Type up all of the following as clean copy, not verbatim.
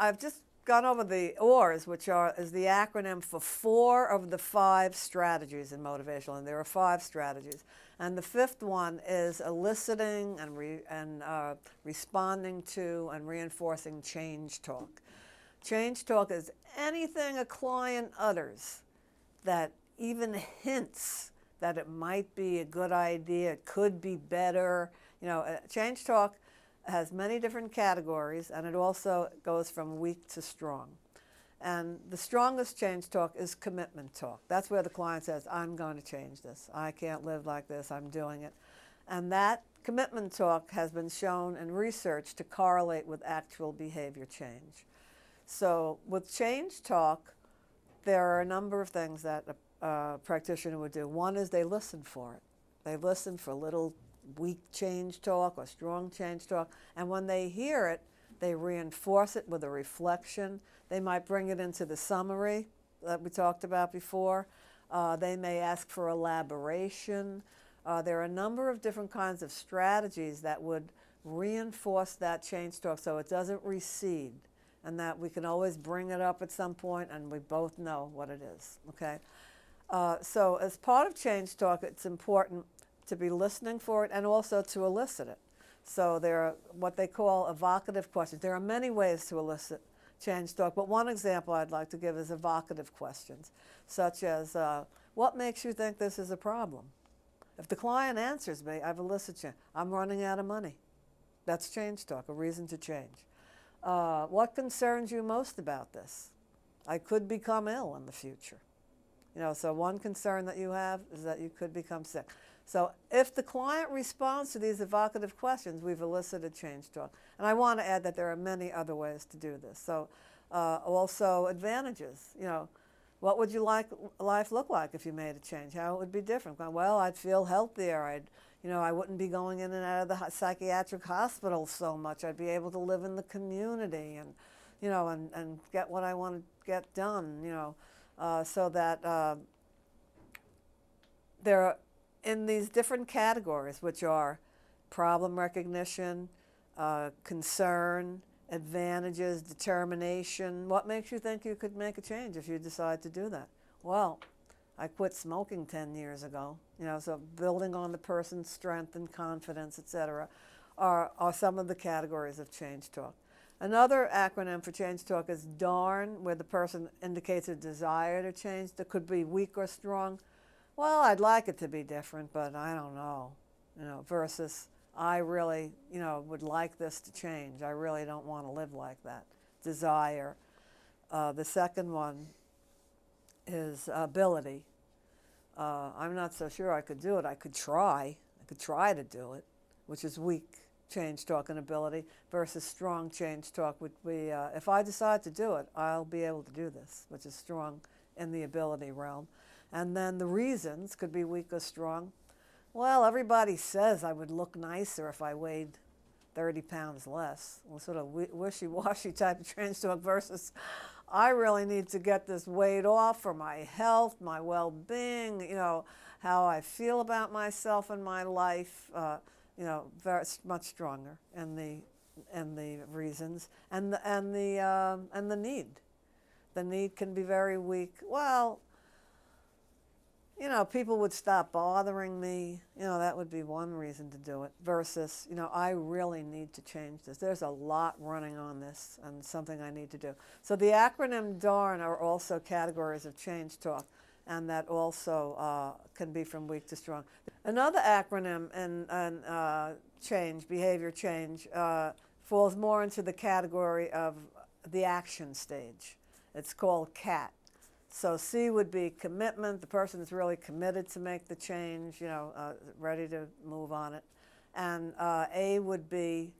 I've just gone over the OARS, which is the acronym for 4 of the 5 strategies in motivational, and there are 5 strategies. And the 5th one is eliciting and responding to and reinforcing change talk. Change talk is anything a client utters that even hints that it might be a good idea, it could be better. Change talk has many different categories, and it also goes from weak to strong. And the strongest change talk is commitment talk. That's where the client says, I'm going to change this. I can't live like this. I'm doing it. And that commitment talk has been shown in research to correlate with actual behavior change. So with change talk, there are a number of things that a practitioner would do. One is they listen for it. They listen for little weak change talk or strong change talk, and when they hear it, they reinforce it with a reflection. They might bring it into the summary that we talked about before. They may ask for elaboration. There are a number of different kinds of strategies that would reinforce that change talk so it doesn't recede, and that we can always bring it up at some point and we both know what it is, okay? So as part of change talk, it's important to be listening for it and also to elicit it. So there are what they call evocative questions. There are many ways to elicit change talk, but one example I'd like to give is evocative questions, such as, what makes you think this is a problem? If the client answers me, I've elicited change. I'm running out of money. That's change talk, a reason to change. What concerns you most about this? I could become ill in the future. So one concern that you have is that you could become sick. So if the client responds to these evocative questions, we've elicited change talk. And I want to add that there are many other ways to do this. So also advantages. What would your life look like if you made a change? How it would be different? Well, I'd feel healthier. I wouldn't be going in and out of the psychiatric hospital so much. I'd be able to live in the community and get what I want to get done, so that there are, in these different categories, which are problem recognition, concern, advantages, determination. What makes you think you could make a change if you decide to do that? Well, I quit smoking 10 years ago. So building on the person's strength and confidence, etc., are some of the categories of change talk. Another acronym for change talk is DARN, where the person indicates a desire to change. That could be weak or strong. Well, I'd like it to be different, but I don't know, versus I really, would like this to change. I really don't want to live like that. Desire. The second one is ability. I'm not so sure I could do it. I could try to do it, which is weak change talk and ability, versus strong change talk would be, if I decide to do it, I'll be able to do this, which is strong in the ability realm. And then the reasons could be weak or strong. Well, everybody says I would look nicer if I weighed 30 pounds less. Well, sort of wishy-washy type of change talk versus I really need to get this weight off for my health, my well-being, how I feel about myself and my life, very much stronger in the reasons and the need. The need can be very weak. Well, people would stop bothering me. That would be one reason to do it. Versus, I really need to change this. There's a lot running on this and something I need to do. So the acronym DARN are also categories of change talk, and that also can be from weak to strong. Another acronym in change, behavior change, falls more into the category of the action stage. It's called CAT. So C would be commitment. The person is really committed to make the change, ready to move on it. And A would be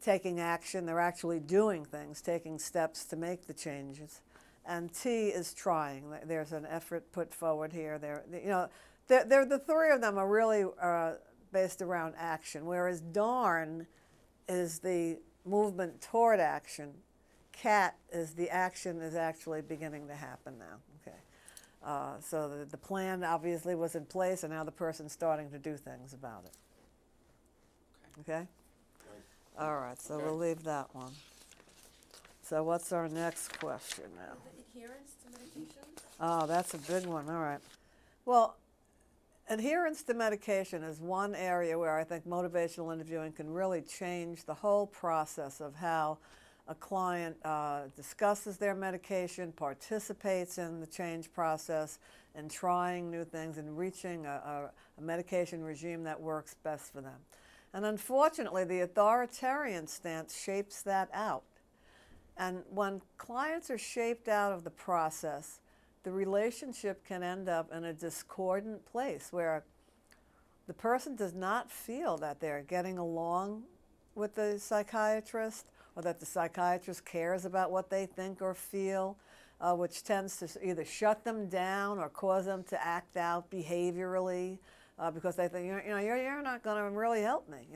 taking action. They're actually doing things, taking steps to make the changes. And T is trying. There's an effort put forward here. The three of them are really based around action, whereas DARN is the movement toward action. CAT is the action is actually beginning to happen now. Okay, so the plan obviously was in place, and now the person's starting to do things about it. Okay? All right, so we'll leave that one. So what's our next question now? Adherence to medication? Oh, that's a big one. All right. Well, adherence to medication is one area where I think motivational interviewing can really change the whole process of how a client discusses their medication, participates in the change process, and trying new things and reaching a medication regime that works best for them. And unfortunately, the authoritarian stance shapes that out. And when clients are shaped out of the process, the relationship can end up in a discordant place where the person does not feel that they're getting along with the psychiatrist or that the psychiatrist cares about what they think or feel, which tends to either shut them down or cause them to act out behaviorally because they think, you're not going to really help me,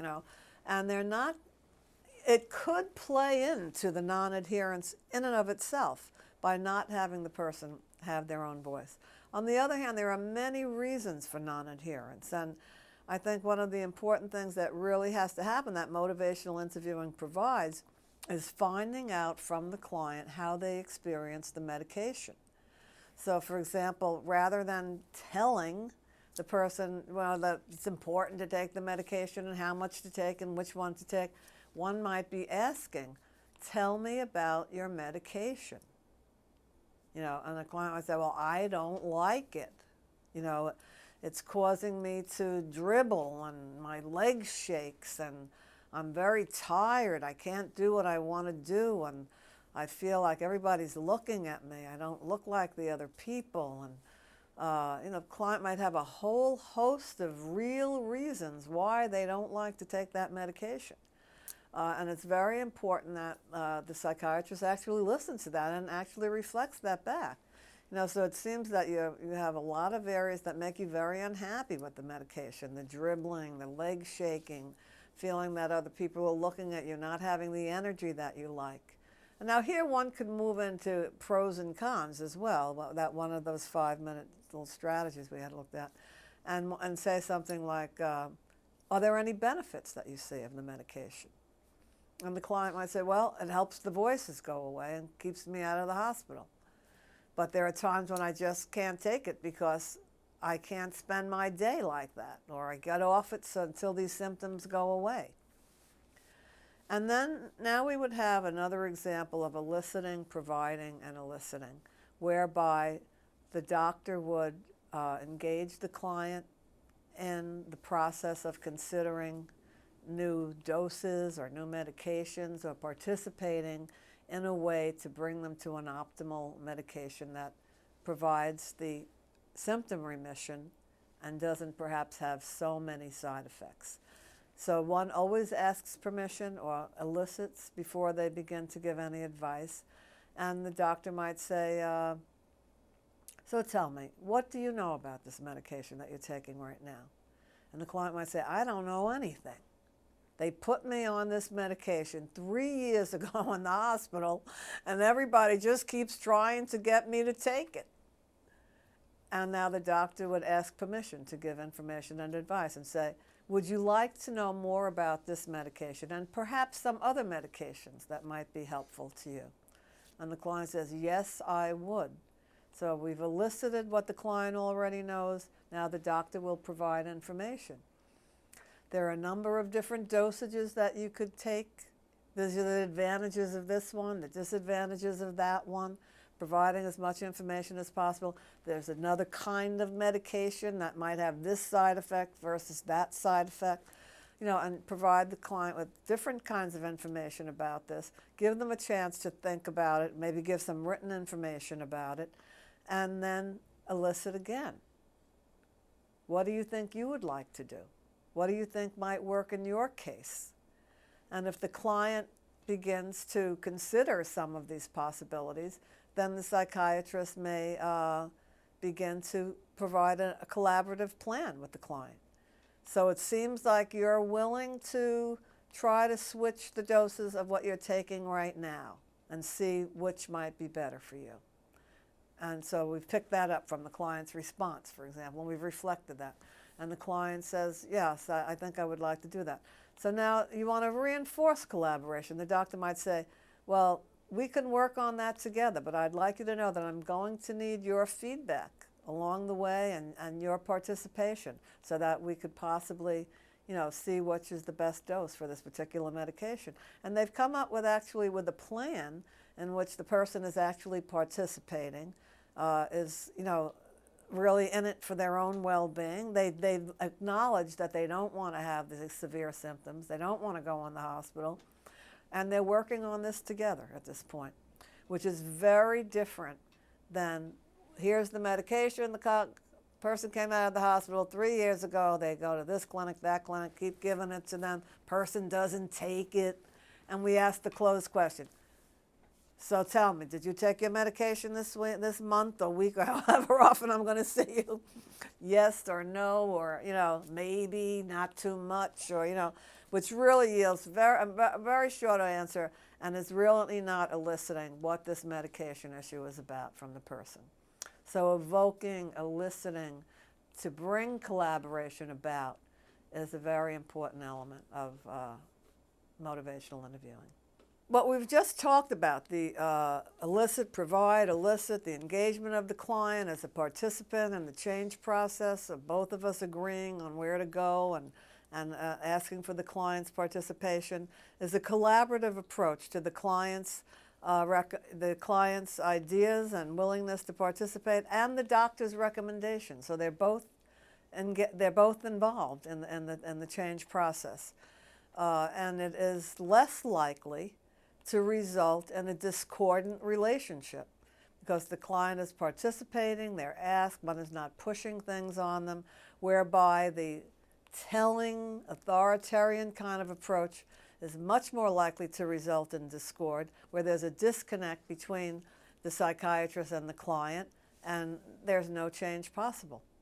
and they're not. It could play into the non-adherence in and of itself by not having the person have their own voice. On the other hand, there are many reasons for non-adherence, and I think one of the important things that really has to happen that motivational interviewing provides is finding out from the client how they experience the medication. So, for example, rather than telling the person, that it's important to take the medication and how much to take and which one to take, one might be asking, tell me about your medication. And the client might say, well, I don't like it. It's causing me to dribble and my leg shakes and I'm very tired. I can't do what I want to do and I feel like everybody's looking at me. I don't look like the other people. And the client might have a whole host of real reasons why they don't like to take that medication. And it's very important that the psychiatrist actually listens to that and actually reflects that back. So it seems that you have a lot of areas that make you very unhappy with the medication, the dribbling, the leg shaking, feeling that other people are looking at you, not having the energy that you like. And now here one could move into pros and cons as well, that one of those 5-minute little strategies we had looked at, and say something like, are there any benefits that you see of the medication? And the client might say, well, it helps the voices go away and keeps me out of the hospital. But there are times when I just can't take it because I can't spend my day like that, or I get off it until these symptoms go away. And then now we would have another example of eliciting, providing, and eliciting, whereby the doctor would engage the client in the process of considering new doses or new medications or participating in a way to bring them to an optimal medication that provides the symptom remission and doesn't perhaps have so many side effects. So one always asks permission or elicits before they begin to give any advice. And the doctor might say, so tell me, what do you know about this medication that you're taking right now? And the client might say, I don't know anything. They put me on this medication 3 years ago in the hospital, and everybody just keeps trying to get me to take it. And now the doctor would ask permission to give information and advice and say, would you like to know more about this medication and perhaps some other medications that might be helpful to you? And the client says, yes, I would. So we've elicited what the client already knows. Now the doctor will provide information. There are a number of different dosages that you could take. These are the advantages of this one, the disadvantages of that one, providing as much information as possible. There's another kind of medication that might have this side effect versus that side effect, and provide the client with different kinds of information about this. Give them a chance to think about it, maybe give some written information about it, and then elicit again. What do you think you would like to do? What do you think might work in your case? And if the client begins to consider some of these possibilities, then the psychiatrist may begin to provide a collaborative plan with the client. So it seems like you're willing to try to switch the doses of what you're taking right now and see which might be better for you. And so we've picked that up from the client's response, for example, and we've reflected that. And the client says, yes, I think I would like to do that. So now you want to reinforce collaboration. The doctor might say, well, we can work on that together, but I'd like you to know that I'm going to need your feedback along the way and your participation so that we could possibly, see which is the best dose for this particular medication. And they've come up with a plan in which the person is actually participating, is, really in it for their own well-being. They've acknowledged that they don't want to have the severe symptoms. They don't want to go in the hospital. And they're working on this together at this point, which is very different than here's the medication. The person came out of the hospital 3 years ago. They go to this clinic, that clinic, keep giving it to them. Person doesn't take it. And we ask the closed question. So tell me, did you take your medication this month or week or however often I'm going to see you? Yes or no, or, maybe, not too much, or, which really yields a very short answer and is really not eliciting what this medication issue is about from the person. So eliciting to bring collaboration about is a very important element of motivational interviewing. What we've just talked about, the elicit, the engagement of the client as a participant in the change process of both of us agreeing on where to go and asking for the client's participation, is a collaborative approach to the client's ideas and willingness to participate and the doctor's recommendation. So they're both involved in the change process. And it is less likely to result in a discordant relationship because the client is participating, they're asked, one is not pushing things on them, whereby the telling, authoritarian kind of approach is much more likely to result in discord, where there's a disconnect between the psychiatrist and the client, and there's no change possible.